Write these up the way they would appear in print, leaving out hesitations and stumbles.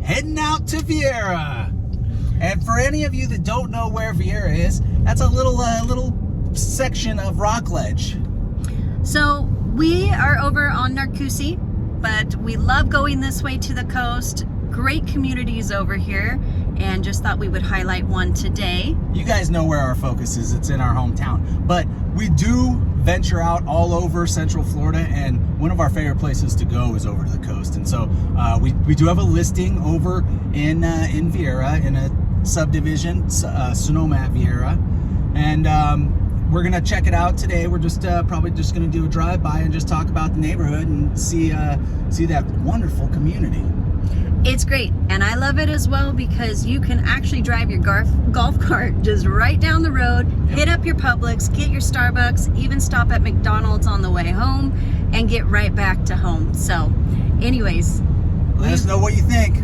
heading out to Viera. And for any of you that don't know where Viera is, that's a little section of rock ledge. So we are over on Narcoossee, but we love going this way to the coast. Great communities over here, and just thought we would highlight one today. You guys know where our focus is. It's in our hometown. But we do venture out all over Central Florida, and one of our favorite places to go is over to the coast. And so we do have a listing over in Viera, in a subdivision, Sonoma at Viera. And we're gonna check it out today. We're just probably just gonna do a drive-by and just talk about the neighborhood and see that wonderful community. It's great, and I love it as well because you can actually drive your golf cart just right down the road, hit up your Publix, get your Starbucks, even stop at McDonald's on the way home, and get right back to home. So, anyways, let us know what you think.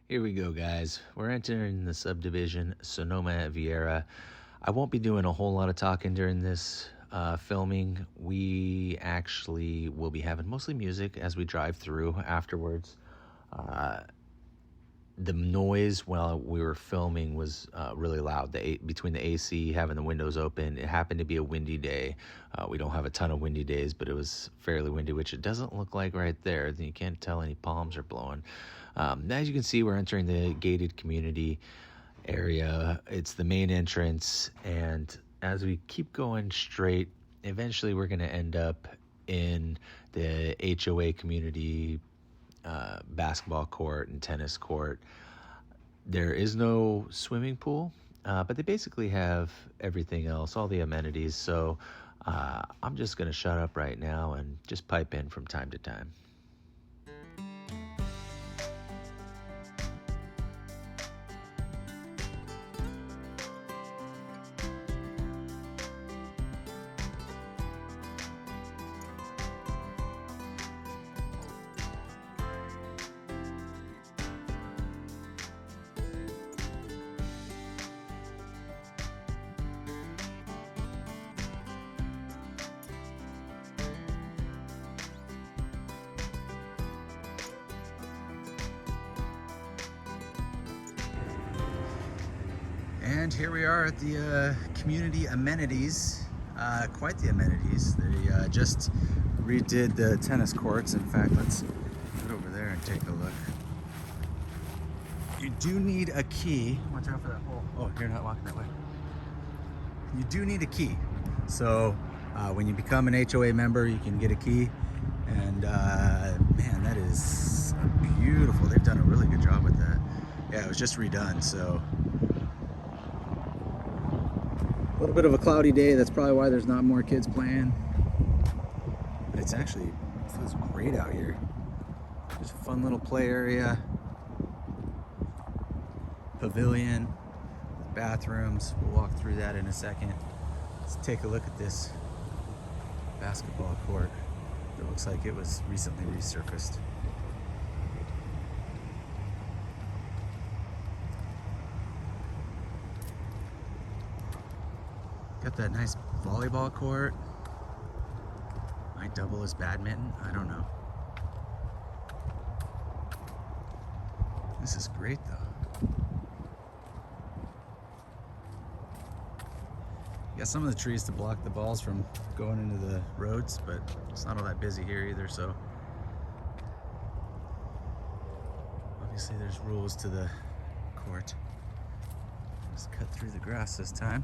Here we go, guys. We're entering the subdivision Sonoma at Viera. I won't be doing a whole lot of talking during this filming. We actually will be having mostly music as we drive through afterwards. The noise while we were filming was really loud. Between the AC, having the windows open, it happened to be a windy day. We don't have a ton of windy days, but it was fairly windy, which it doesn't look like right there. You can't tell any palms are blowing. As you can see, we're entering the gated community area. It's the main entrance, and as we keep going straight, eventually we're going to end up in the HOA community basketball court and tennis court. There is no swimming pool, but they basically have everything else, all the amenities. So I'm just going to shut up right now and just pipe in from time to time. And here we are at the community amenities. Quite the amenities. They just redid the tennis courts. In fact, let's get over there and take a look. You do need a key. Watch out for that hole. Oh, you're not walking that way. You do need a key. So when you become an HOA member, you can get a key. And man, that is beautiful. They've done a really good job with that. Yeah, it was just redone, so. A little bit of a cloudy day. That's probably why there's not more kids playing. But it feels great out here. There's a fun little play area. Pavilion. Bathrooms. We'll walk through that in a second. Let's take a look at this basketball court. It looks like it was recently resurfaced. Got that nice volleyball court. Might double as badminton. I don't know. This is great though. You got some of the trees to block the balls from going into the roads, but it's not all that busy here either, so. Obviously there's rules to the court. Just cut through the grass this time.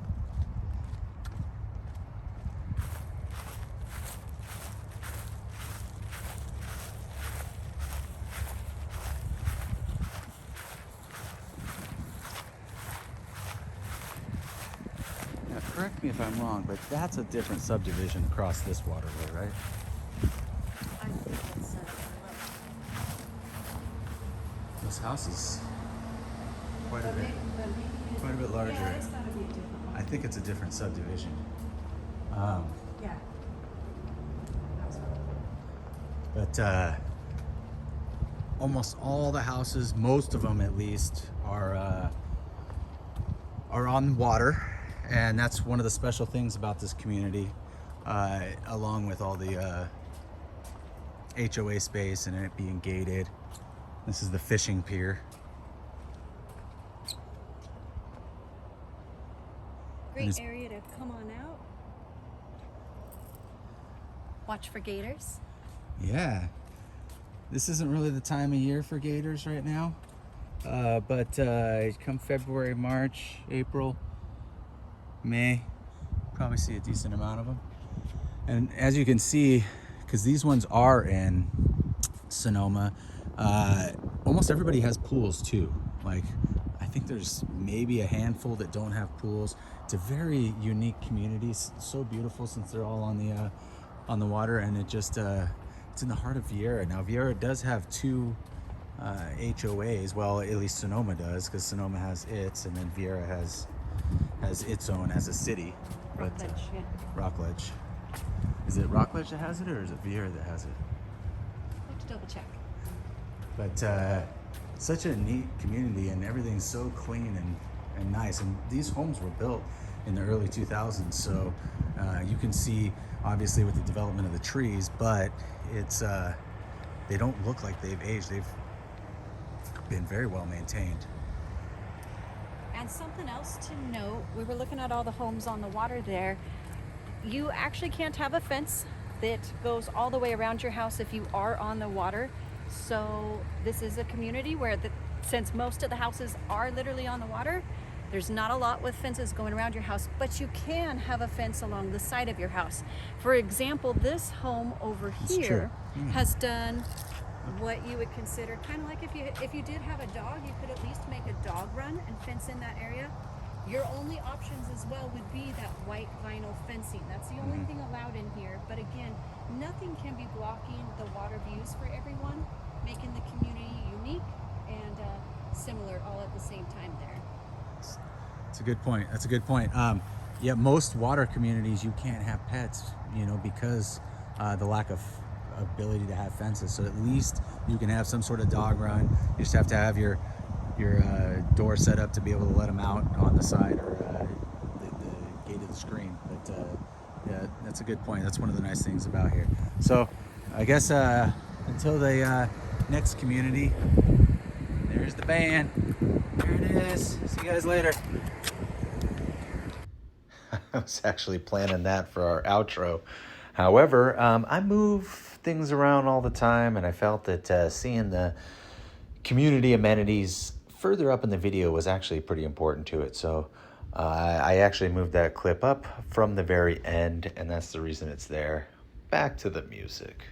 Correct me if I'm wrong, but that's a different subdivision across this waterway, right? I think it's This house is quite a bit larger. Yeah, it's gotta be different. I think it's a different subdivision. Yeah. But almost all the houses, most of them at least, are on water, and that's one of the special things about this community, along with all the HOA space and it being gated. This is the fishing pier. Great area to come on out. Watch for gators. Yeah, this isn't really the time of year for gators right now, but come February, March, April, May, probably see a decent amount of them. And as you can see, because these ones are in Sonoma, almost everybody has pools too. Like, I think there's maybe a handful that don't have pools. It's a very unique community. It's so beautiful since they're all on the water, and it just it's in the heart of Viera. Now Viera does have two HOAs. Well, at least Sonoma does, because Sonoma has its, and then Viera has its own as a city. Rockledge, yeah. Rockledge. Is it Rockledge that has it, or is it Viera that has it? I'll have to double check. But such a neat community, and everything's so clean and nice. And these homes were built in the early 2000s, so you can see obviously with the development of the trees, but it's they don't look like they've aged. They've been very well maintained. And something else to note, we were looking at all the homes on the water there. You actually can't have a fence that goes all the way around your house if you are on the water. So this is a community where, since most of the houses are literally on the water, there's not a lot with fences going around your house, but you can have a fence along the side of your house. For example, this home over here has done what you would consider kind of like if you did have a dog, you could at least make a dog run and fence in that area. Your only options as well would be that white vinyl fencing. That's the only thing allowed in here. But again, nothing can be blocking the water views for everyone, making the community unique and similar all at the same time there. That's a good point. That's a good point. Yeah, most water communities, you can't have pets, because the lack of ability to have fences. So at least you can have some sort of dog run. You just have to have your door set up to be able to let them out on the side, or the gate of the screen. But yeah, that's a good point. That's one of the nice things about here. So I guess until the next community, there's the band. There it is. See you guys later. I was actually planning that for our outro. However, I move things around all the time, and I felt that seeing the community amenities further up in the video was actually pretty important to it. So I actually moved that clip up from the very end, and that's the reason it's there. Back to the music.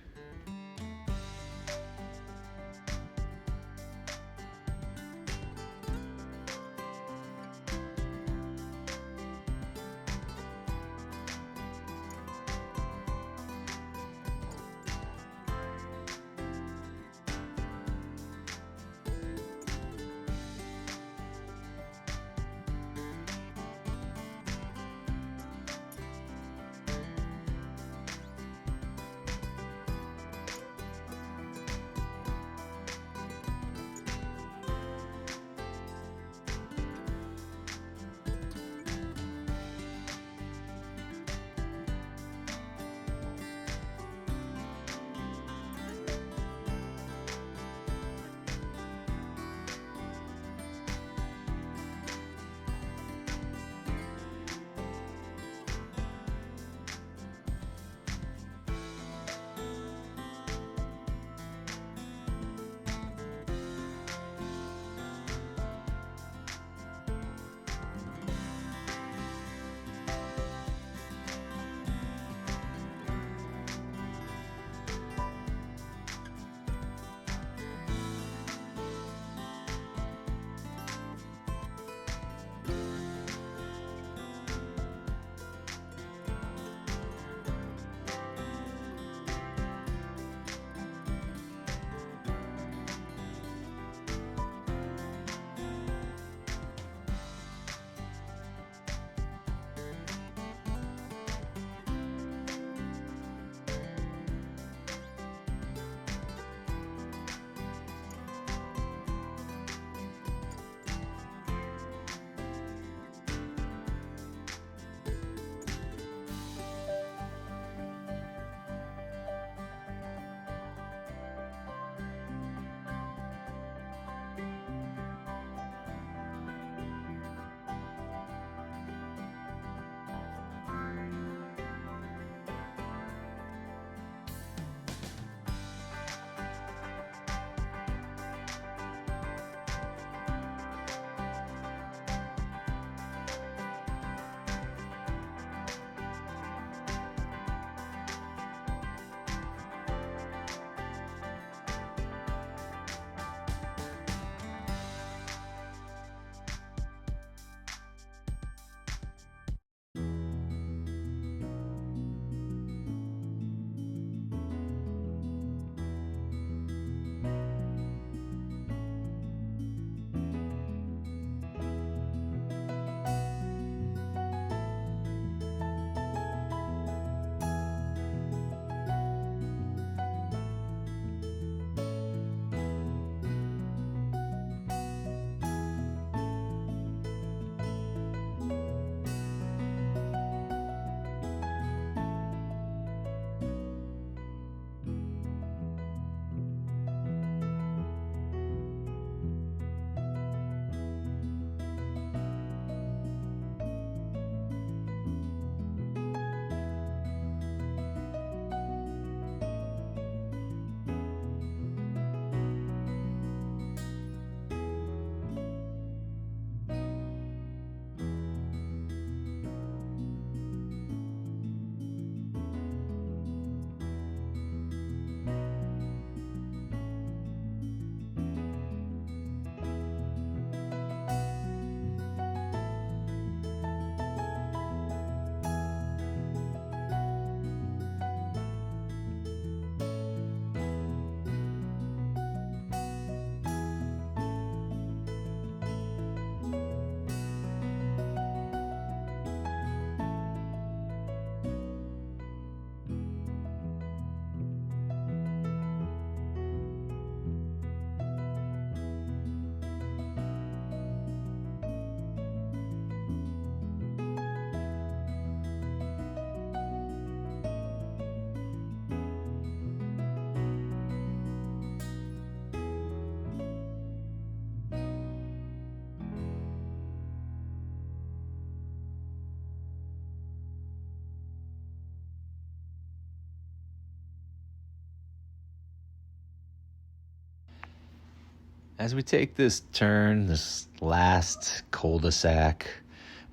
As we take this turn, this last cul-de-sac,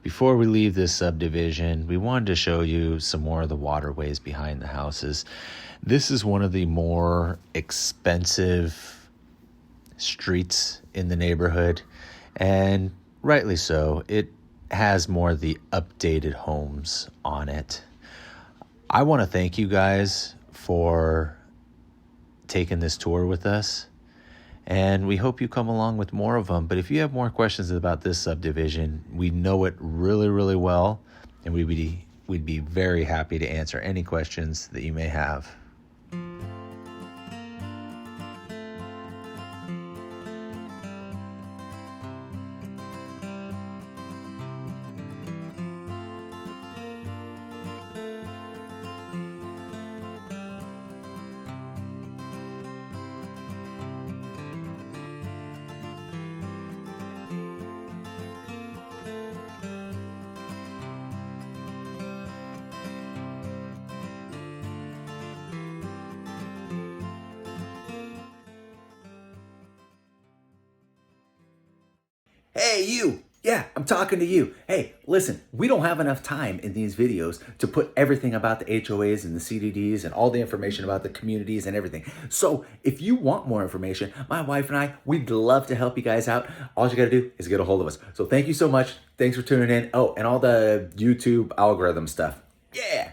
before we leave this subdivision, we wanted to show you some more of the waterways behind the houses. This is one of the more expensive streets in the neighborhood, and rightly so. It has more of the updated homes on it. I want to thank you guys for taking this tour with us, and we hope you come along with more of them. But if you have more questions about this subdivision, we know it really, really well, and we'd be very happy to answer any questions that you may have. Hey, you! Yeah, I'm talking to you. Hey, listen, we don't have enough time in these videos to put everything about the HOAs and the CDDs and all the information about the communities and everything. So if you want more information, my wife and I, we'd love to help you guys out. All you gotta do is get a hold of us. So thank you so much. Thanks for tuning in. Oh, and all the YouTube algorithm stuff. Yeah!